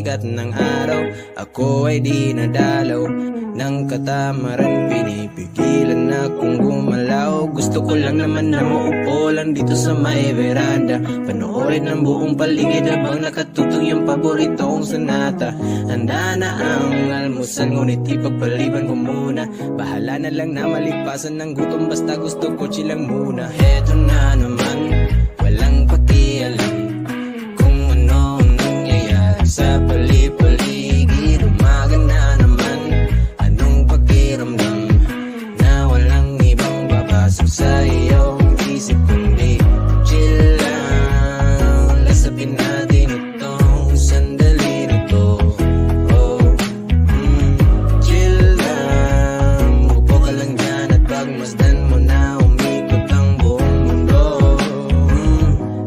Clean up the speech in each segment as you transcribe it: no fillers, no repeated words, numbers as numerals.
sikat ng araw. Ako ay di nadalaw ng katamaran, pinipigilan akong gumalaw. Gusto ko lang naman na maupo lang dito sa may veranda, panoorin ang buong paligid habang nakatutong yung paboritong sonata. Handa na ang almusal, ngunit ipagpaliban ko muna. Bahala na lang na malipasan ng gutom, basta gusto ko chill lang muna. Heto na naman, walang pakialam kung ano ang nangyayari sa paligid. Umaga na naman, anong pakiramdam na walang ibang papasok sa iyong isip kundi chill lang. Lasapin natin itong sandali na to. Chill lang, upo ka lang dyan at pagmasdan mo na umikot ang buong mundo.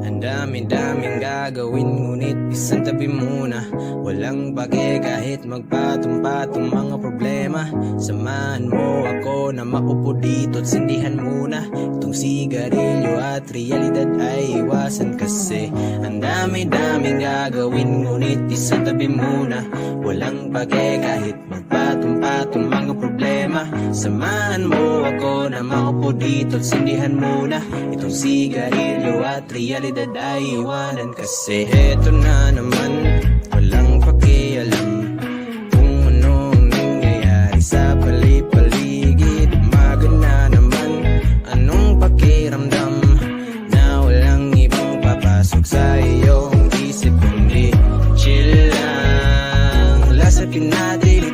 Ang dami-daming gagawin, ngunit isang tabi muna. Walang pake kahit magpatong-patong mga problema. Samahan mo ako na maupo dito at sindihan muna itong sigarilyo at realidad ay iwasan kasi ang dami-daming gagawin, ngunit isang tabi muna. Walang pake kahit magpatong-patong mga problema. Samahan mo ako na maupo dito at sindihan muna itong sigarilyo at realidad ay iwanan kasi eto na naman, walang pakialam kung ano ang nangyayari sa paligid. Umaga na naman, anong pakiramdam na walang ibang papasok sa iyong isip kundi chill lang. Lasapin natin